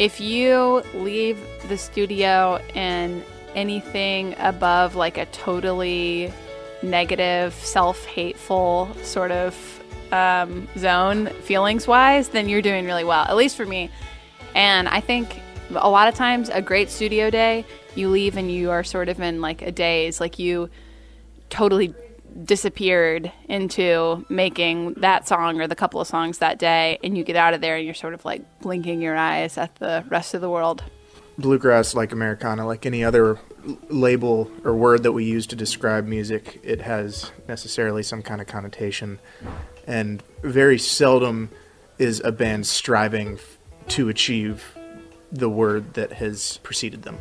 if you leave the studio in anything above like a totally negative, self-hateful sort of zone feelings-wise, then you're doing really well, at least for me. And I think a lot of times a great studio day, you leave and you are sort of in like a daze, like you totally disappeared into making that song or the couple of songs that day, and you get out of there and you're sort of like blinking your eyes at the rest of the world. Bluegrass, like Americana, like any other label or word that we use to describe music, it has necessarily some kind of connotation, and very seldom is a band striving to achieve the word that has preceded them.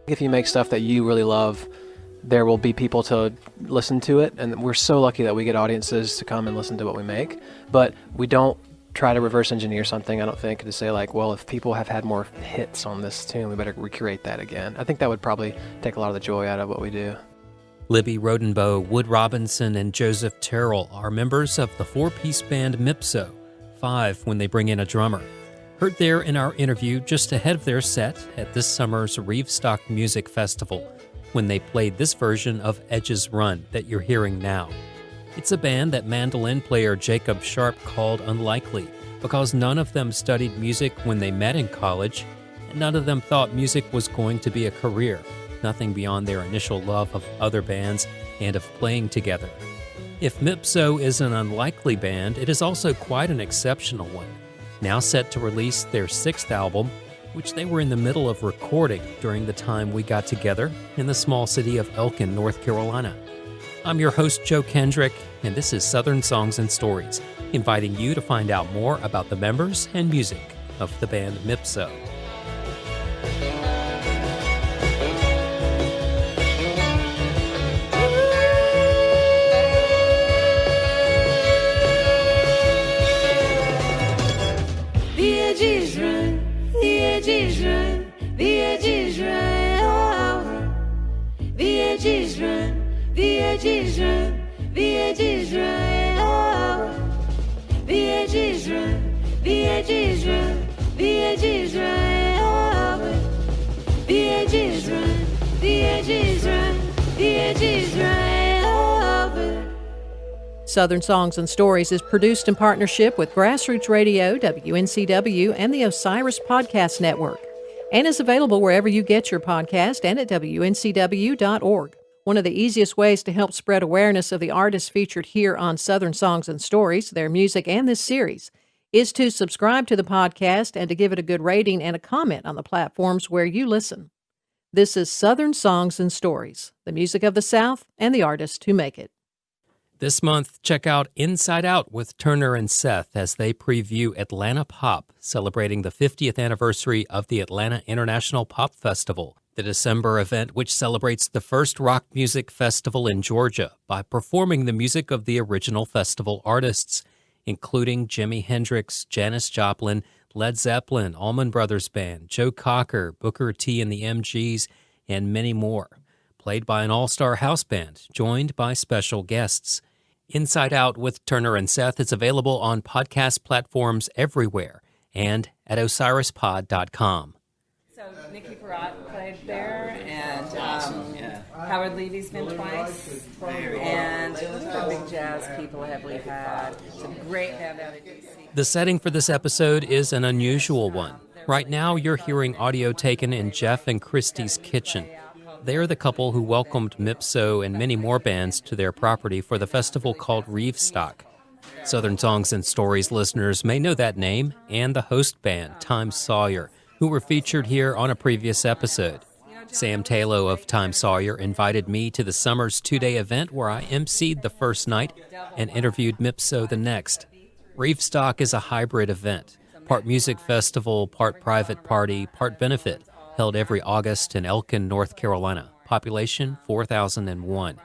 If you make stuff that you really love, there will be people to listen to it, and we're so lucky that we get audiences to come and listen to what we make. But we don't try to reverse engineer something, I don't think, to say like, well, if people have had more hits on this tune, we better recreate that again. I think that would probably take a lot of the joy out of what we do. Libby Rodenbough, Wood Robinson, and Joseph Terrell are members of the four-piece band Mipso, 5 when they bring in a drummer. Heard there in our interview just ahead of their set at this summer's Reevestock Music Festival, when they played this version of Edge's Run that you're hearing now. It's a band that mandolin player Jacob Sharp called unlikely because none of them studied music when they met in college, and none of them thought music was going to be a career, nothing beyond their initial love of other bands and of playing together. If Mipso is an unlikely band, it is also quite an exceptional one, now set to release their 6th album, which they were in the middle of recording during the time we got together in the small city of Elkin, North Carolina. I'm your host, Joe Kendrick, and this is Southern Songs and Stories, inviting you to find out more about the members and music of the band Mipso. The edges run, the edges run, the edges run, the edges run, the edges run, the edges run, the edges run, the edges run, the edges run, the edges run, the edges run, the edges run. Southern Songs and Stories is produced in partnership with Grassroots Radio, WNCW, and the Osiris Podcast Network, and is available wherever you get your podcast and at WNCW.org. One of the easiest ways to help spread awareness of the artists featured here on Southern Songs and Stories, their music, and this series, is to subscribe to the podcast and to give it a good rating and a comment on the platforms where you listen. This is Southern Songs and Stories, the music of the South and the artists who make it. This month, check out Inside Out with Turner and Seth as they preview Atlanta Pop, celebrating the 50th anniversary of the Atlanta International Pop Festival, the December event which celebrates the first rock music festival in Georgia by performing the music of the original festival artists, including Jimi Hendrix, Janis Joplin, Led Zeppelin, Allman Brothers Band, Joe Cocker, Booker T and the MGs, and many more, played by an all-star house band, joined by special guests. Inside Out with Turner and Seth is available on podcast platforms everywhere and at osirispod.com. So Nikki Perrott played there, and Howard Levy's been twice, and the big jazz people we've had. It's a great band out of DC. The setting for this episode is an unusual one. Right now, you're hearing audio taken in Jeff and Christy's kitchen. They're the couple who welcomed Mipso and many more bands to their property for the festival called Reevestock. Southern Songs and Stories listeners may know that name and the host band, Time Sawyer, who were featured here on a previous episode. Sam Taylor of Time Sawyer invited me to the summer's 2-day event where I emceed the first night and interviewed Mipso the next. Reevestock is a hybrid event, part music festival, part private party, part benefit, held every August in Elkin, North Carolina. Population 4,001.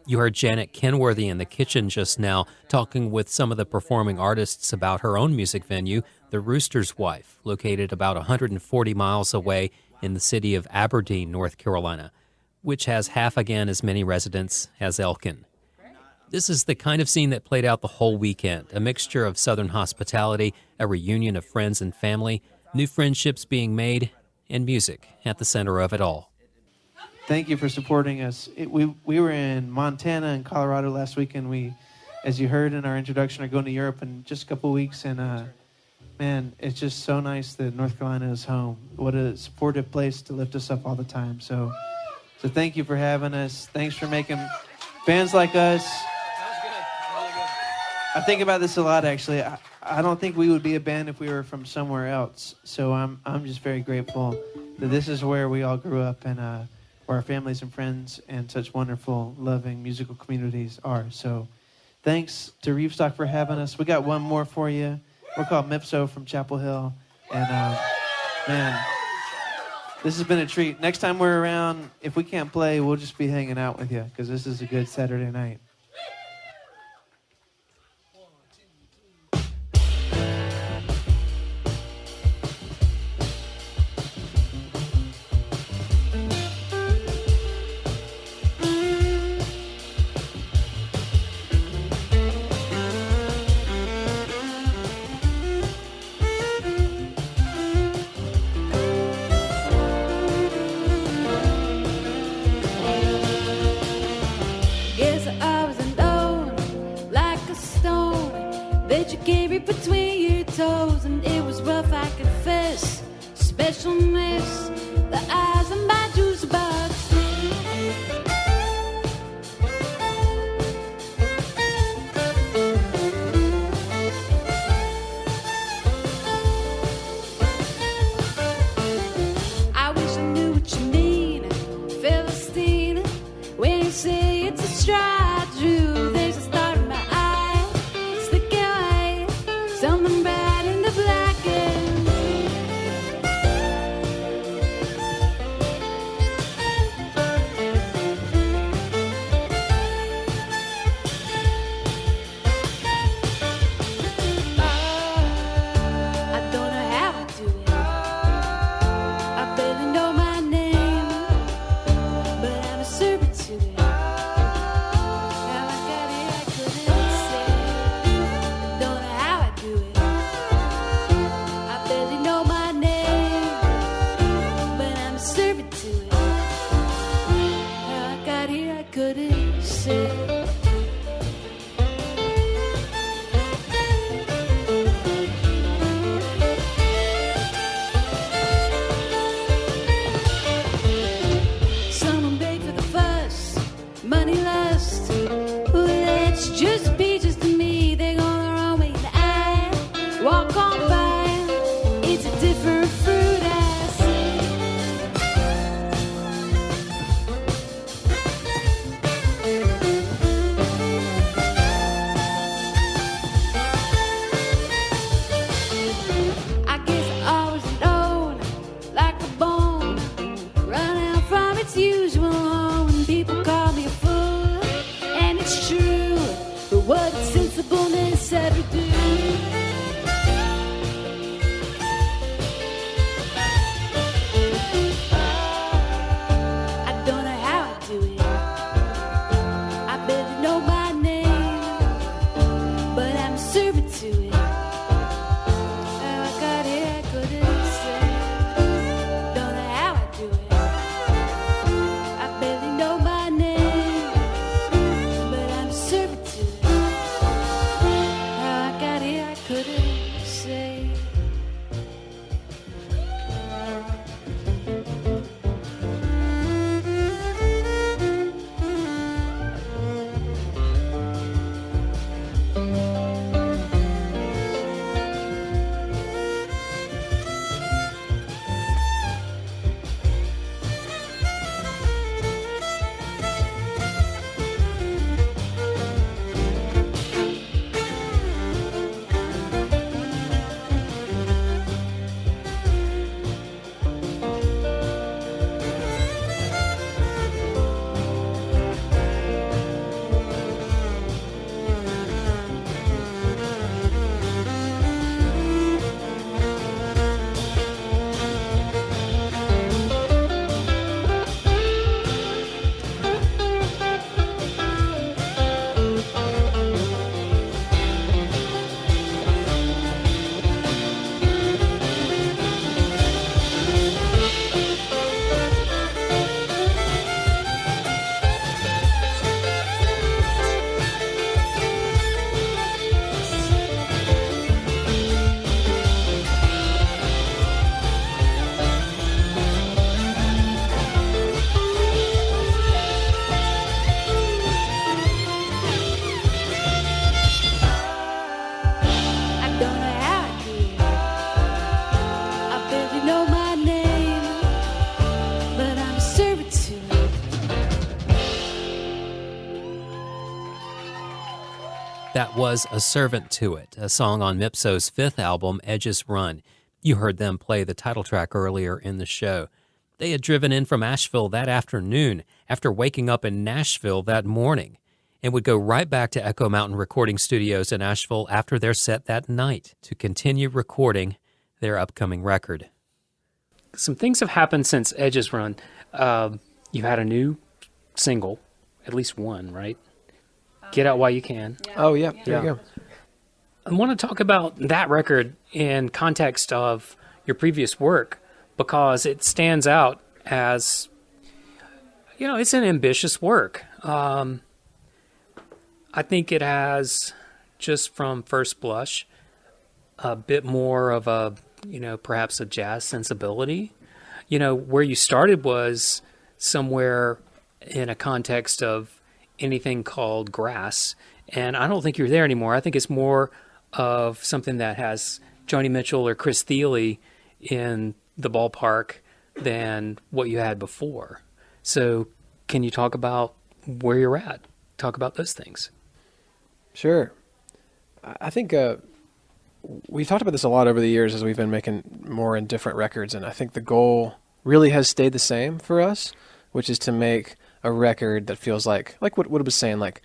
You heard Janet Kenworthy in the kitchen just now talking with some of the performing artists about her own music venue, The Rooster's Wife, located about 140 miles away in the city of Aberdeen, North Carolina, which has half again as many residents as Elkin. This is the kind of scene that played out the whole weekend, a mixture of Southern hospitality, a reunion of friends and family, new friendships being made, and music at the center of it all. Thank you for supporting us. We were in Montana and Colorado last week, and we, as you heard in our introduction, are going to Europe in just a couple of weeks. And man, it's just so nice that North Carolina is home. What a supportive place to lift us up all the time. So thank you for having us. Thanks for making bands like us. I think about this a lot, actually. I don't think we would be a band if we were from somewhere else. So I'm just very grateful that this is where we all grew up and where our families and friends and such wonderful, loving musical communities are. So thanks to Reevestock for having us. We got one more for you. We're called Mipso from Chapel Hill. And man, this has been a treat. Next time we're around, if we can't play, we'll just be hanging out with you because this is a good Saturday night. Between your toes, and it was rough, I confess. Specialness, the eyes of my juice box. I wish I knew what you mean, Philistine, when you say it's a stride through. There's a star in my eye, slick away. Something bad in the black and I don't know how I do it. I barely know my name, but I'm a servant to it. How I got here, I couldn't say. I don't know how I do it. I barely know my name, but I'm a servant to it. How I got here, I couldn't say. Someone paid for the fuss, money lust. Let's just be just to me. They go their own way, and I walk on by. It's a different fruit, I see. That was A Servant to It, a song on Mipso's fifth album, Edges Run. You heard them play the title track earlier in the show. They had driven in from Asheville that afternoon after waking up in Nashville that morning, and would go right back to Echo Mountain Recording Studios in Asheville after their set that night to continue recording their upcoming record. Some things have happened since Edges Run. You had a new single, at least one, right? Get Out While You Can. Oh, yeah. There you go. I want to talk about that record in context of your previous work because it stands out as, it's an ambitious work. I think it has, just from first blush, a bit more of a, perhaps a jazz sensibility. Where you started was somewhere in a context of anything called grass, and I don't think you're there anymore. I think it's more of something that has Joni Mitchell or Chris Thile in the ballpark than what you had before. So can you talk about where you're at? Talk about those things. Sure. I think we've talked about this a lot over the years as we've been making more and different records, and I think the goal really has stayed the same for us, which is to make a record that feels like what it was saying, like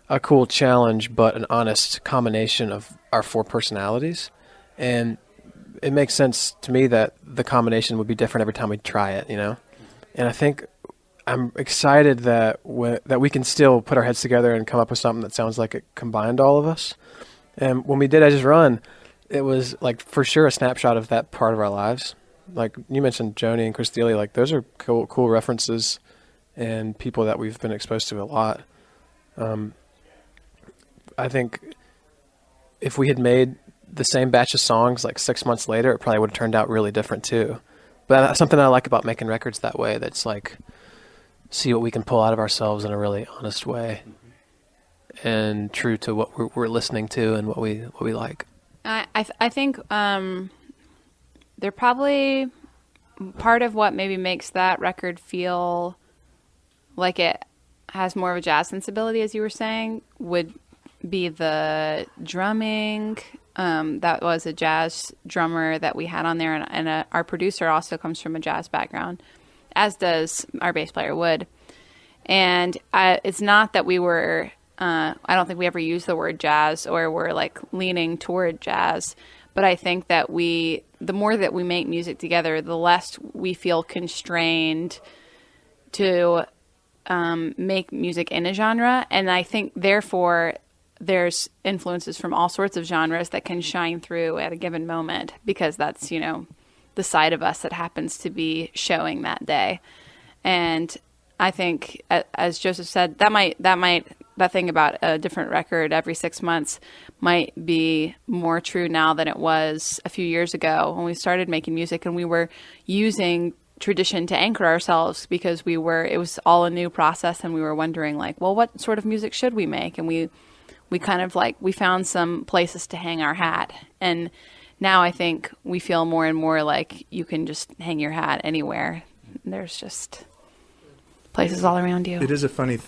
a cool challenge, but an honest combination of our four personalities. And it makes sense to me that the combination would be different every time we try it, And I think I'm excited that we can still put our heads together and come up with something that sounds like it combined all of us. And when we did Edges Run, it was like for sure a snapshot of that part of our lives. Like you mentioned Joni and Chris Thile, like those are cool references and people that we've been exposed to a lot. I think if we had made the same batch of songs like 6 months later, it probably would have turned out really different too. But that's something I like about making records that way. That's like, see what we can pull out of ourselves in a really honest way and true to what we're listening to and what we like. I think they're probably part of what maybe makes that record feel like it has more of a jazz sensibility, as you were saying, would be the drumming. That was a jazz drummer that we had on there, and our producer also comes from a jazz background, as does our bass player Wood. And it's not that we were, I don't think we ever used the word jazz or were like leaning toward jazz, but I think that the more that we make music together, the less we feel constrained to make music in a genre. And I think therefore there's influences from all sorts of genres that can shine through at a given moment, because that's, the side of us that happens to be showing that day. And I think, as Joseph said, that thing about a different record every 6 months might be more true now than it was a few years ago when we started making music, and we were using tradition to anchor ourselves because it was all a new process, and we were wondering like, well, what sort of music should we make? And we kind of we found some places to hang our hat. And now I think we feel more and more like you can just hang your hat anywhere. There's just places all around you. It is a funny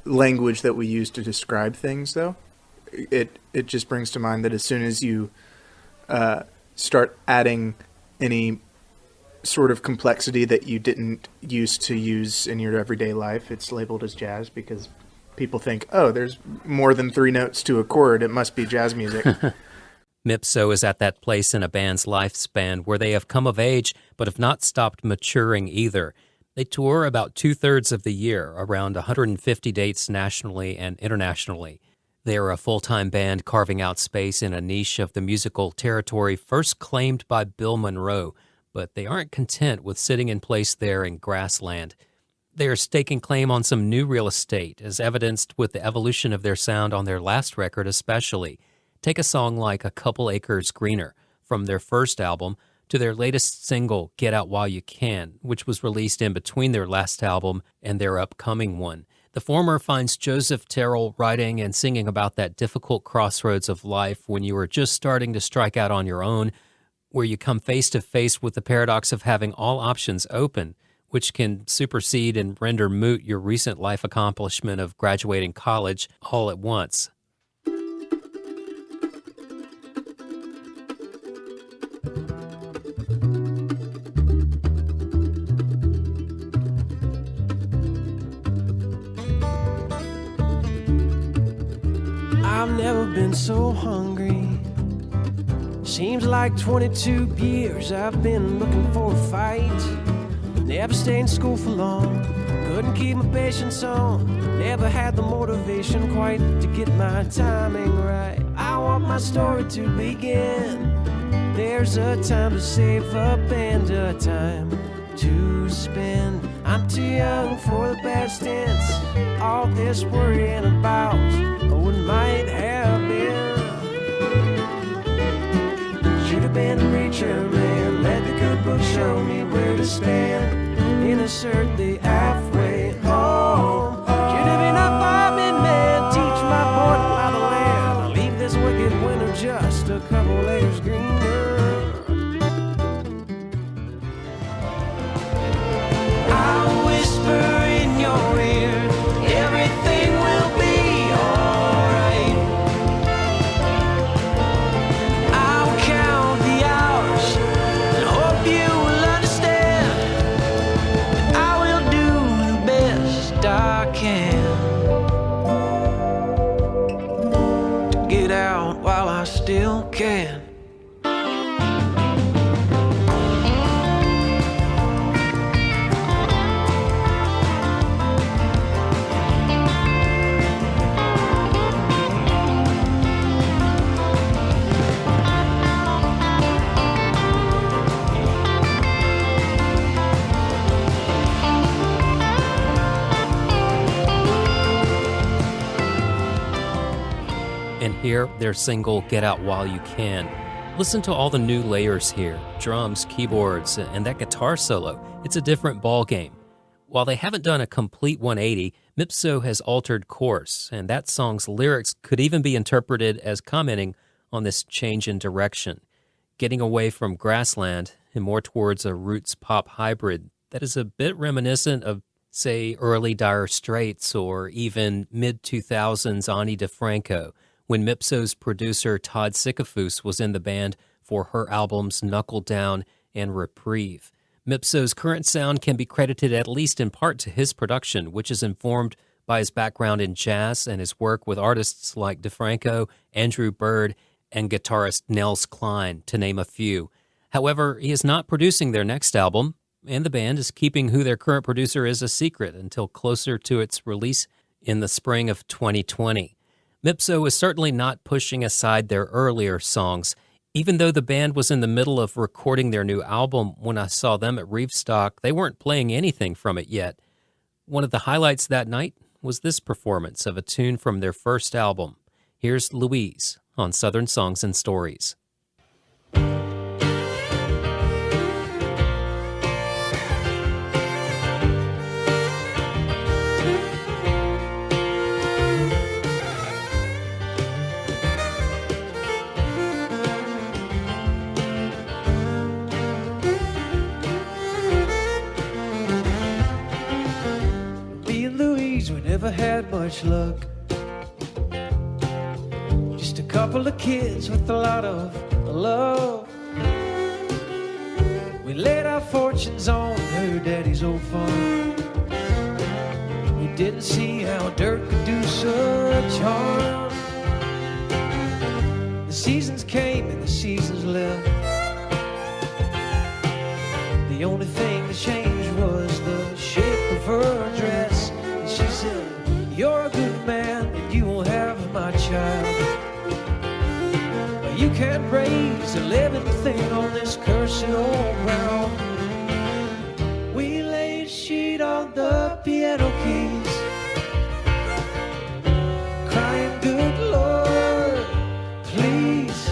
language that we use to describe things, though. It just brings to mind that as soon as you start adding any sort of complexity that you didn't used to use in your everyday life, it's labeled as jazz because people think, oh, there's more than 3 notes to a chord, it must be jazz music. Mipso is at that place in a band's lifespan where they have come of age but have not stopped maturing either. They tour about 2/3 of the year, around 150 dates nationally and internationally. They are a full-time band carving out space in a niche of the musical territory first claimed by Bill Monroe, but they aren't content with sitting in place there in grassland. They are staking claim on some new real estate, as evidenced with the evolution of their sound on their last record especially. Take a song like A Couple Acres Greener from their first album to their latest single, Get Out While You Can, which was released in between their last album and their upcoming one. The former finds Joseph Terrell writing and singing about that difficult crossroads of life when you are just starting to strike out on your own, where you come face to face with the paradox of having all options open which can supersede and render moot your recent life accomplishment of graduating college all at once. I've never been so hungry. Seems like 22 years I've been looking for a fight. Never stayed in school for long, couldn't keep my patience on. Never had the motivation quite to get my timing right. I want my story to begin. There's a time to save up and a time to spend. I'm too young for the bad stints. All this worrying about what might have been. Should have been a preacher man. Let the good book show me where to stand. Insert the halfway home. Should have been a fireman man. Teach my boy to plow the land. Leave this wicked winter just a couple layers greener. I'll whisper in your ear, everything will be alright. I'll count the hours and hope you will understand. I will do the best I can to get out while I still can. And here, their single, Get Out While You Can. Listen to all the new layers here, drums, keyboards, and that guitar solo. It's a different ball game. While they haven't done a complete 180, Mipso has altered course, and that song's lyrics could even be interpreted as commenting on this change in direction, getting away from grassland and more towards a roots pop hybrid that is a bit reminiscent of, say, early Dire Straits or even mid-2000s Ani DeFranco, when Mipso's producer Todd Sickafoose was in the band for her albums Knuckle Down and Reprieve. Mipso's current sound can be credited at least in part to his production, which is informed by his background in jazz and his work with artists like DeFranco, Andrew Bird, and guitarist Nels Cline, to name a few. However, he is not producing their next album, and the band is keeping who their current producer is a secret until closer to its release in the spring of 2020. Mipso is certainly not pushing aside their earlier songs. Even though the band was in the middle of recording their new album when I saw them at Reevestock, they weren't playing anything from it yet. One of the highlights that night was this performance of a tune from their first album. Here's Louise on Southern Songs and Stories. We never had much luck. Just a couple of kids with a lot of love. We laid our fortunes on her daddy's old farm. We didn't see how dirt could do such harm. The seasons came and the seasons left. The only thing that changed was the shape of her dress. She said, you're a good man and you will have my child. But you can't raise a living thing on this cursed old ground. We laid a sheet on the piano keys, crying, good Lord, please,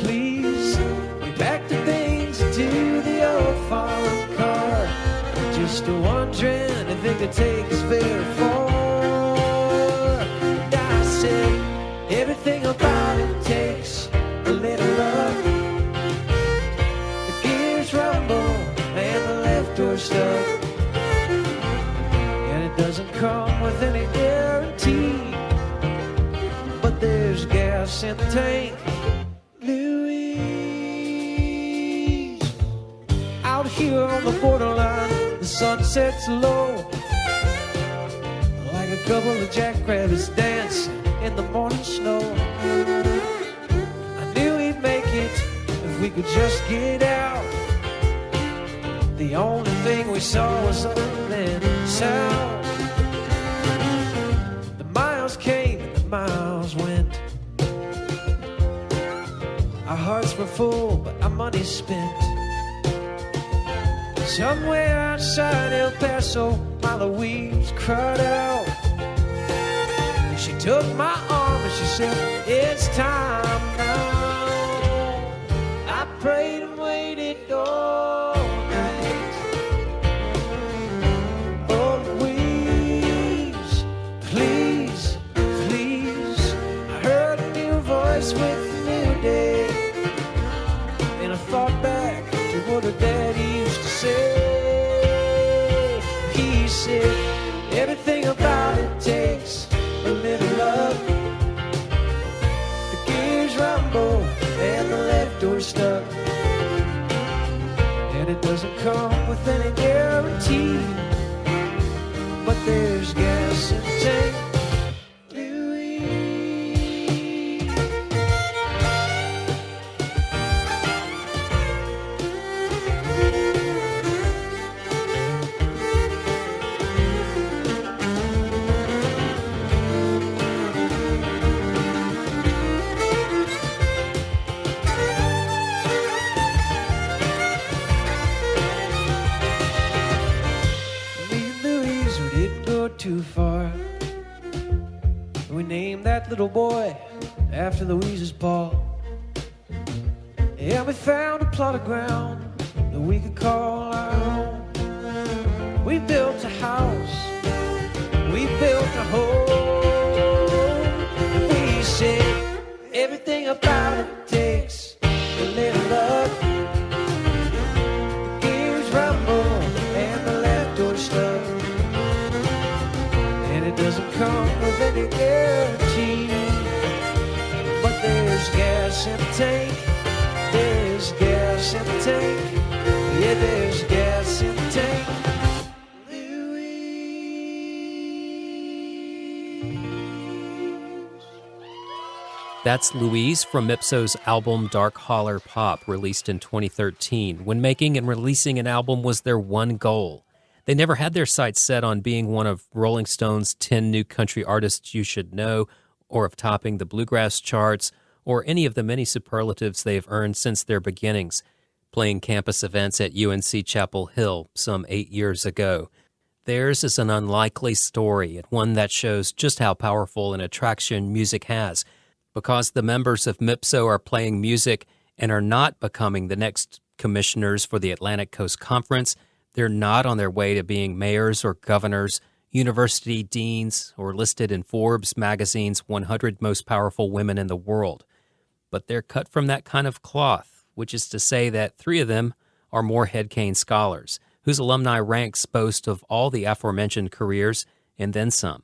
please. We packed the things into the old farm car, just wondering if it could take us very far. And I said, everything about it takes a little luck. The gears rumble and the left door stuck. doesn't come with any guarantee. But there's gas in the tank. Louise, out here on the borderline, the sun sets low, like a couple of jackrabbits dancing in the morning snow. I knew we'd make it if we could just get out. The only thing we saw was up and south. The miles came and the miles went. Our hearts were full, but our money spent. Somewhere outside El Paso, my Louise cried out. She took my arm and she said, it's time now. I prayed and waited all night. Oh, Louise, please, please. I heard a new voice with a new day. And I thought back to what her daddy used to say. He said, everything about it takes a little love. The gears rumble and the left door stuck. And it doesn't come with any guarantee. But there's gas in the tank. Too far. We named that little boy after Louise's paw. Yeah, we found a plot of ground that we could call our own. We built a house, we built a home, and we said everything about it takes a little luck. The gears rumble and the left door stuck. It doesn't come with any guarantee. But there's gas in the tank. There's gas in the tank. Yeah, there's gas in the tank. That's Louise from Mipso's album Dark Holler Pop, released in 2013, when making and releasing an album was their one goal. They never had their sights set on being one of Rolling Stone's 10 New Country Artists You Should Know, or of topping the bluegrass charts, or any of the many superlatives they've earned since their beginnings, playing campus events at UNC-Chapel Hill some 8 years ago. Theirs is an unlikely story, and one that shows just how powerful an attraction music has, because the members of Mipso are playing music and are not becoming the next commissioners for the Atlantic Coast Conference. They're not on their way to being mayors or governors, university deans, or listed in Forbes magazine's 100 most powerful women in the world. But they're cut from that kind of cloth, which is to say that 3 of them are Morehead Cain scholars, whose alumni ranks boast of all the aforementioned careers and then some.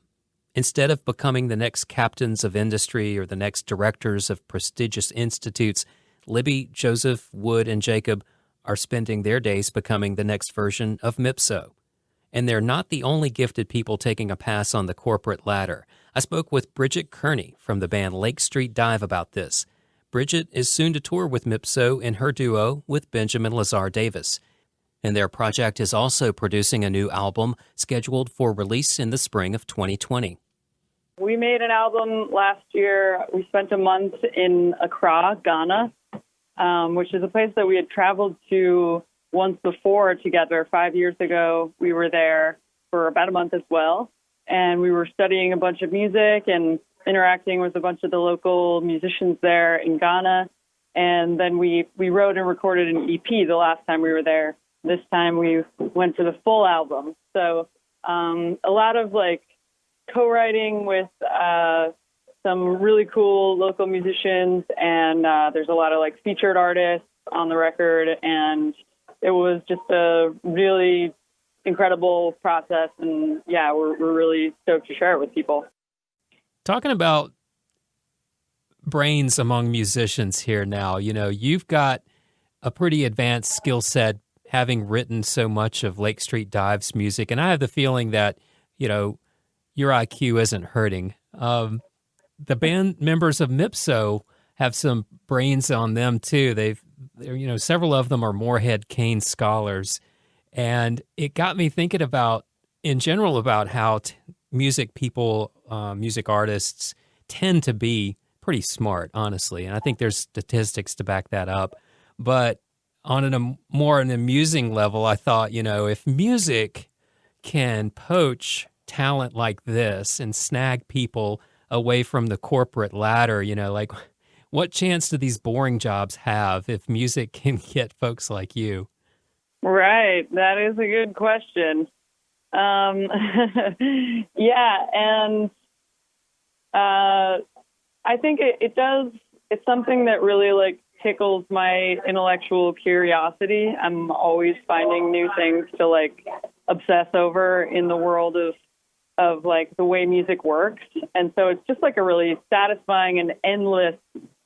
Instead of becoming the next captains of industry or the next directors of prestigious institutes, Libby, Joseph, Wood, and Jacob are spending their days becoming the next version of Mipso. And they're not the only gifted people taking a pass on the corporate ladder. I spoke with Bridget Kearney from the band Lake Street Dive about this. Bridget is soon to tour with Mipso in her duo with Benjamin Lazar Davis. And their project is also producing a new album scheduled for release in the spring of 2020. We made an album last year. We spent a month in Accra, Ghana, which is a place that we had traveled to once before together. 5 years ago, we were there for about a month as well. And we were studying a bunch of music and interacting with a bunch of the local musicians there in Ghana. And then we wrote and recorded an EP the last time we were there. This time we went for the full album. So a lot of co-writing with some really cool local musicians, and there's a lot of featured artists on the record, and it was just a really incredible process. And yeah, we're really stoked to share it with people. Talking about brains among musicians here now, you've got a pretty advanced skill set having written so much of Lake Street Dive's music. And I have the feeling that, your IQ isn't hurting. The band members of Mipso have some brains on them too. They're several of them are Moorhead Kane scholars. And it got me thinking in general about how music people, music artists tend to be pretty smart, honestly. And I think there's statistics to back that up. But on an amusing level, I thought, if music can poach talent like this and snag people away from the corporate ladder, like what chance do these boring jobs have if music can get folks like you? Right. That is a good question. Yeah. And I think it does. It's something that really like tickles my intellectual curiosity. I'm always finding new things to like obsess over in the world of like the way music works. And so it's just like a really satisfying and endless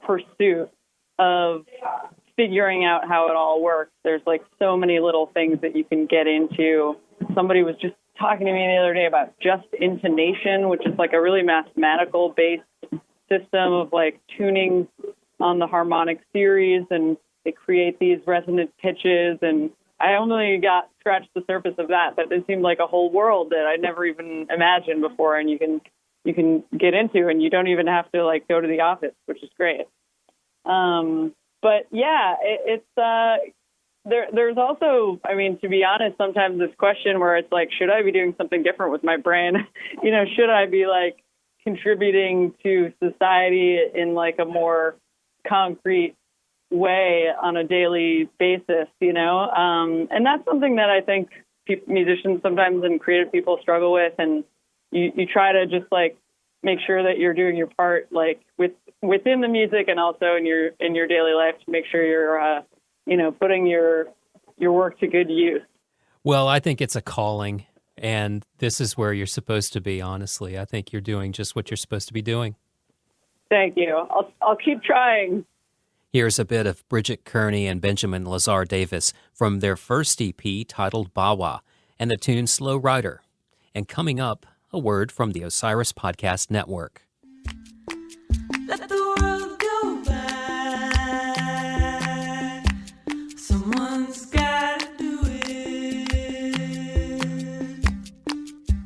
pursuit of figuring out how it all works. There's like so many little things that you can get into. Somebody was just talking to me the other day about just intonation, which is like a really mathematical based system of like tuning on the harmonic series, and they create these resonant pitches. And I only scratched the surface of that, but it seemed like a whole world that I'd never even imagined before. And you can get into, and you don't even have to like go to the office, which is great. But yeah, there's also, I mean, to be honest, sometimes this question where it's like, should I be doing something different with my brain? Should I be like contributing to society in like a more concrete way on a daily basis, and that's something that I think musicians sometimes and creative people struggle with. And you try to just like make sure that you're doing your part, like within the music and also in your daily life, to make sure you're, putting your work to good use. Well, I think it's a calling, and this is where you're supposed to be, honestly. I think you're doing just what you're supposed to be doing. Thank you. I'll keep trying. Here's a bit of Bridget Kearney and Benjamin Lazar Davis from their first EP titled Bawa and the tune Slow Rider. And coming up, a word from the Osiris Podcast Network. Let the world go by. Someone's got to do it.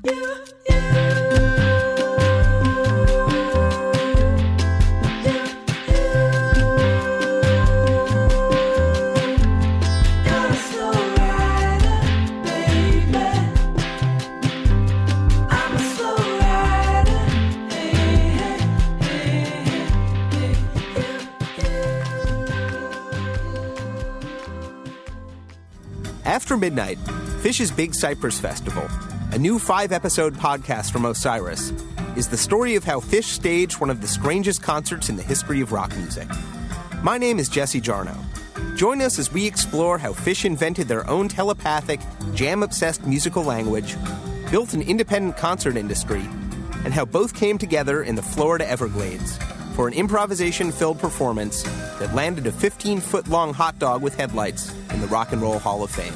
You. You're a slow rider, baby. I'm a slow rider. Hey, After Midnight, Phish's Big Cypress Festival, a new 5-episode podcast from Osiris, is the story of how Phish staged one of the strangest concerts in the history of rock music. My name is Jesse Jarno. Join us as we explore how Phish invented their own telepathic, jam-obsessed musical language, built an independent concert industry, and how both came together in the Florida Everglades for an improvisation-filled performance that landed a 15-foot-long hot dog with headlights in the Rock and Roll Hall of Fame.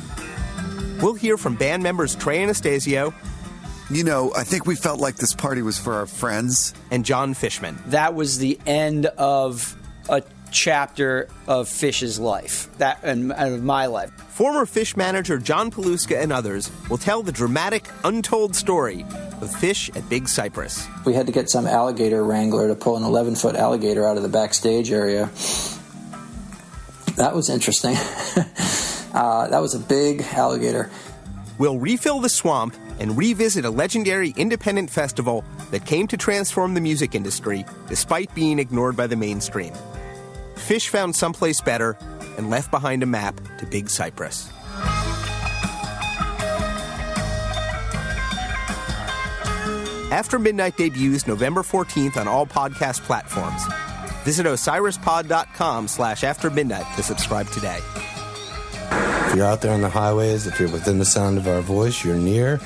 We'll hear from band members Trey Anastasio. I think we felt like this party was for our friends. And John Fishman. That was the end of a chapter of Phish's life, and of my life. Former Phish manager John Paluska and others will tell the dramatic, untold story of Phish at Big Cypress. We had to get some alligator wrangler to pull an 11-foot alligator out of the backstage area. That was interesting. That was a big alligator. We'll refill the swamp and revisit a legendary independent festival that came to transform the music industry despite being ignored by the mainstream. Phish found someplace better and left behind a map to Big Cypress. After Midnight debuts November 14th on all podcast platforms. Visit osirispod.com/aftermidnight to subscribe today. If you're out there on the highways, if you're within the sound of our voice, you're near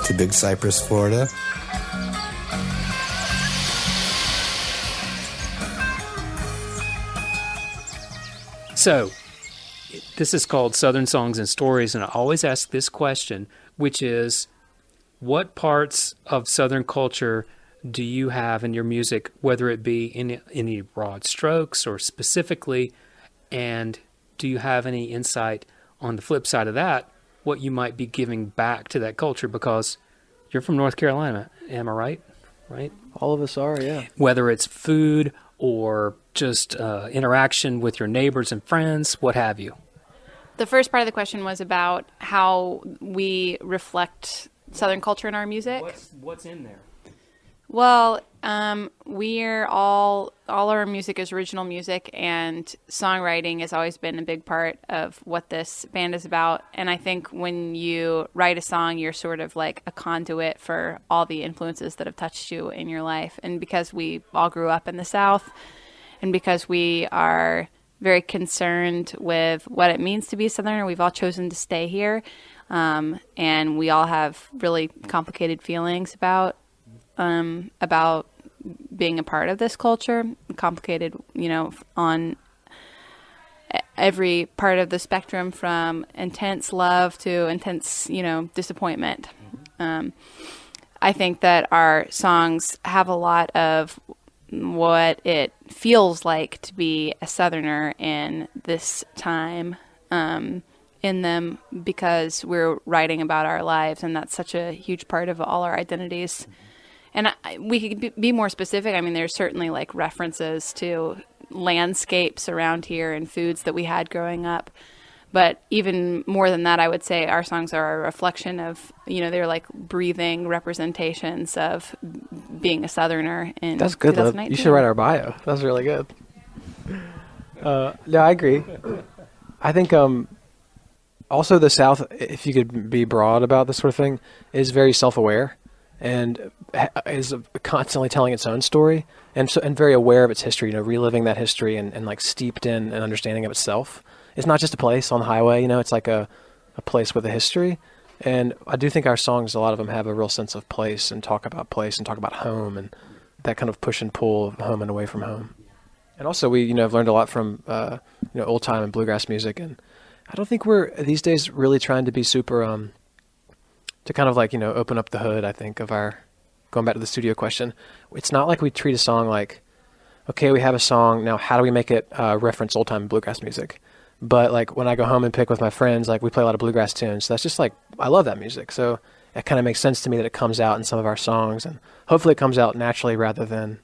to Big Cypress, Florida. So, this is called Southern Songs and Stories, and I always ask this question, which is, what parts of Southern culture do you have in your music, whether it be in any broad strokes or specifically, and do you have any insight on the flip side of that, what you might be giving back to that culture? Because you're from North Carolina, am I right? Right? All of us are, yeah. Whether it's food or just interaction with your neighbors and friends, what have you. The first part of the question was about how we reflect Southern culture in our music. What's in there? Well, we're all our music is original music, and songwriting has always been a big part of what this band is about. And I think when you write a song, you're sort of like a conduit for all the influences that have touched you in your life. And because we all grew up in the South, and because we are very concerned with what it means to be a Southerner, we've all chosen to stay here. And we all have really complicated feelings about being a part of this culture, complicated, on every part of the spectrum, from intense love to intense, disappointment. I think that our songs have a lot of what it feels like to be a Southerner in this time in them, because we're writing about our lives, and that's such a huge part of all our identities. And we could be more specific. I mean, there's certainly like references to landscapes around here and foods that we had growing up. But even more than that, I would say our songs are a reflection of, they're like breathing representations of being a Southerner in 2019. That's good, Liv. You should write our bio. That's really good. Yeah, I agree. I think also the South, if you could be broad about this sort of thing, is very self-aware and is constantly telling its own story, and very aware of its history, reliving that history and like steeped in an understanding of itself. It's not just a place on the highway, it's like a place with a history. And I do think our songs, a lot of them have a real sense of place and talk about home and that kind of push and pull of home and away from home. And also we, have learned a lot from, old time and bluegrass music. And I don't think we're these days really trying to be super, to kind of like, open up the hood, I think, of our, going back to the studio question. It's not like we treat a song like, okay, we have a song, now how do we make it reference old time bluegrass music? But like when I go home and pick with my friends, like we play a lot of bluegrass tunes. So that's just like, I love that music. So it kind of makes sense to me that it comes out in some of our songs, and hopefully it comes out naturally rather than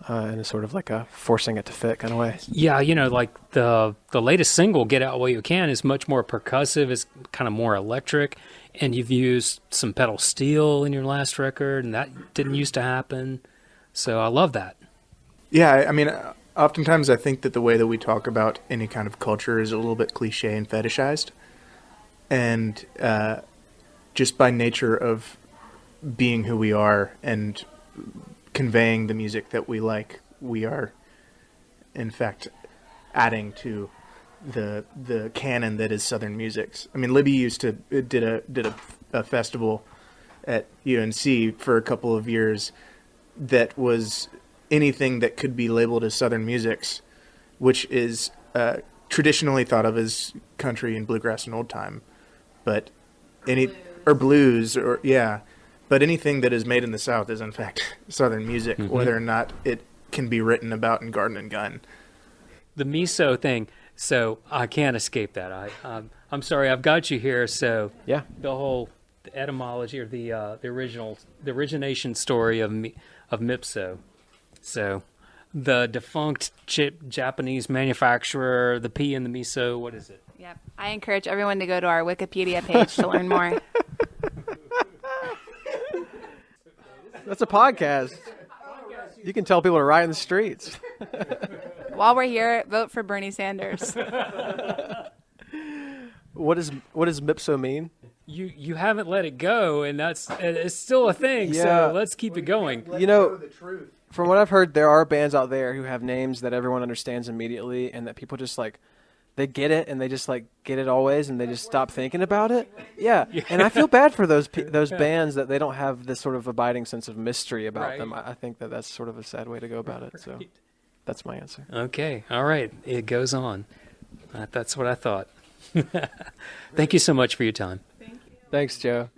in a sort of like a forcing it to fit kind of way. Yeah, like the latest single, Get Out While You Can, is much more percussive. It's kind of more electric. And you've used some pedal steel in your last record, and that didn't used to happen. So I love that. Yeah, I mean, oftentimes I think that the way that we talk about any kind of culture is a little bit cliche and fetishized. And just by nature of being who we are and conveying the music that we like, we are, in fact, adding to the canon that is Southern music. I mean, Libby did a festival at UNC for a couple of years that was anything that could be labeled as Southern musics, which is traditionally thought of as country and bluegrass and old time, but blues, but anything that is made in the South is in fact Southern music, whether or not it can be written about in Garden and Gun. The Mipso thing. So I can't escape that. I'm sorry, I've got you here. So yeah, the whole etymology or the origination story of Mipso. So the defunct Japanese manufacturer, the P in the miso, what is it? Yep. I encourage everyone to go to our Wikipedia page to learn more. That's a podcast. You can tell people to riot in the streets. While we're here, vote for Bernie Sanders. What does Mipso mean? You haven't let it go, and it's still a thing. Yeah. So let's keep it going. From what I've heard, there are bands out there who have names that everyone understands immediately, and that people just like they get it and they just like get it always and they just stop thinking about it. Yeah, and I feel bad for those bands that they don't have this sort of abiding sense of mystery about them. I think that's sort of a sad way to go about it. So that's my answer. Okay, all right, it goes on. That's what I thought. Thank you so much for your time. Thanks, Joe.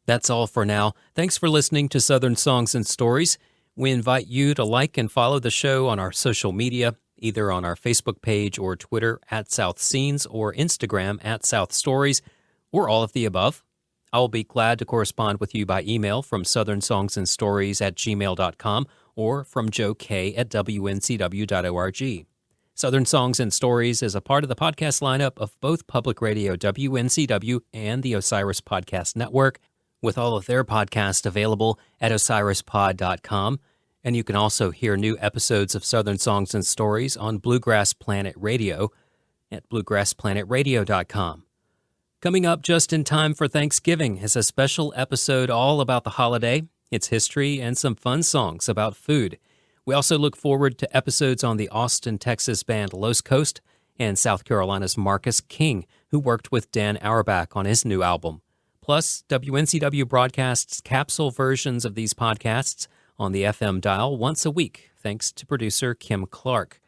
That's all for now. Thanks for listening to Southern Songs and Stories. We invite you to like and follow the show on our social media, either on our Facebook page or Twitter @SouthScenes or Instagram @SouthStories, or all of the above. I'll be glad to correspond with you by email from southernsongsandstories@gmail.com or from joek@wncw.org. Southern Songs and Stories is a part of the podcast lineup of both Public Radio WNCW and the Osiris Podcast Network, with all of their podcasts available at osirispod.com. And you can also hear new episodes of Southern Songs and Stories on Bluegrass Planet Radio at bluegrassplanetradio.com. Coming up just in time for Thanksgiving is a special episode all about the holiday, its history, and some fun songs about food. We also look forward to episodes on the Austin, Texas band Los Coast and South Carolina's Marcus King, who worked with Dan Auerbach on his new album. Plus, WNCW broadcasts capsule versions of these podcasts on the FM dial once a week, thanks to producer Kim Clark.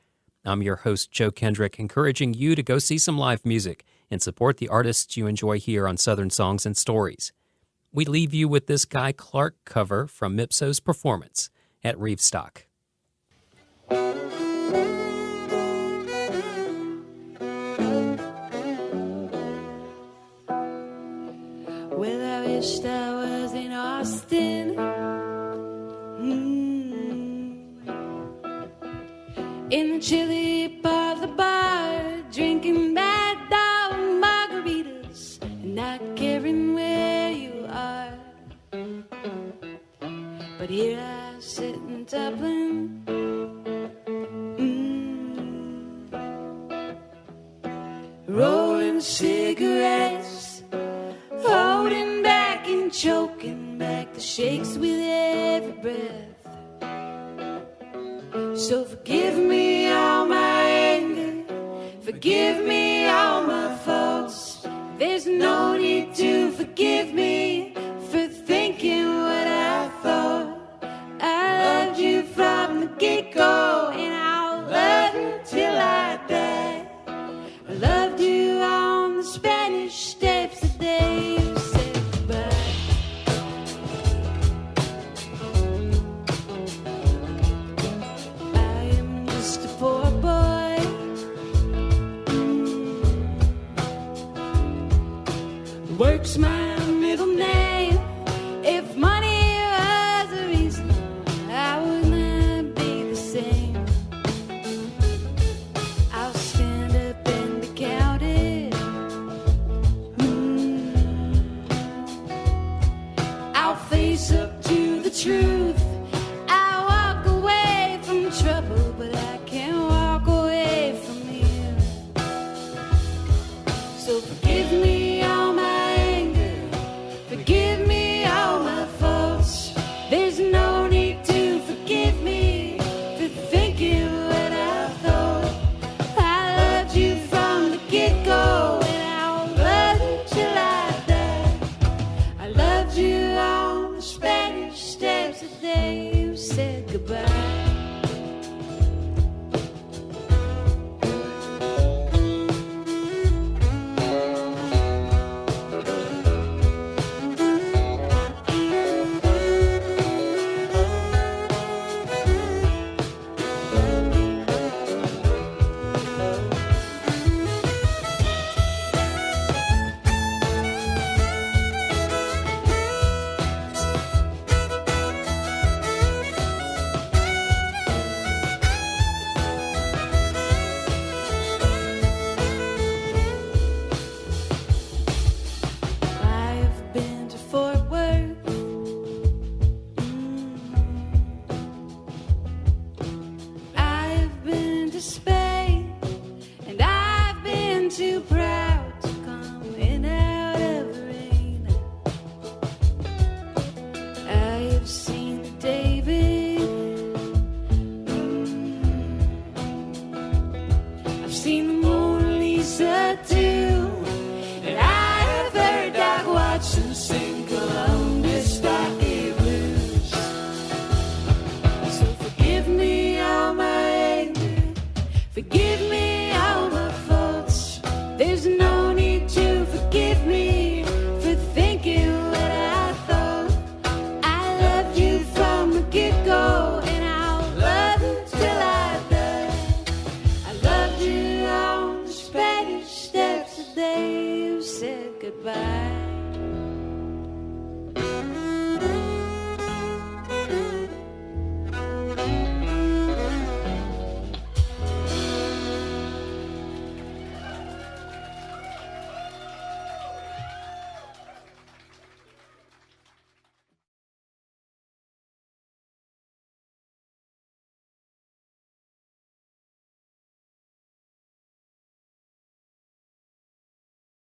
I'm your host, Joe Kendrick, encouraging you to go see some live music and support the artists you enjoy here on Southern Songs and Stories. We leave you with this Guy Clark cover from Mipso's performance at Reevestock. Well, I wished I was in Austin. In the chilly part of the bar, drinking bad dog margaritas and not caring where you are. But here I sit in Dublin, rolling cigarettes, holding back and choking back the shakes with every breath. So forgive me all my anger, forgive me all my faults. There's no need to forgive me for thinking what I thought. I loved you from the get-go, and I'll love you till I die. I loved you on the Spanish steps the day you said goodbye. I am just a poor boy, works my middle name. If money was a reason, I would not be the same. I'll stand up and be counted. I'll face up to the truth. I'll walk away from trouble, but I can't walk away from you. So forgive me all my anger, forgive me all my faults. There's no need to forgive me for thinking what I thought. I loved you from the get-go, and I'll love you till I die. I loved you on the Spanish steps that day steps the day you said goodbye.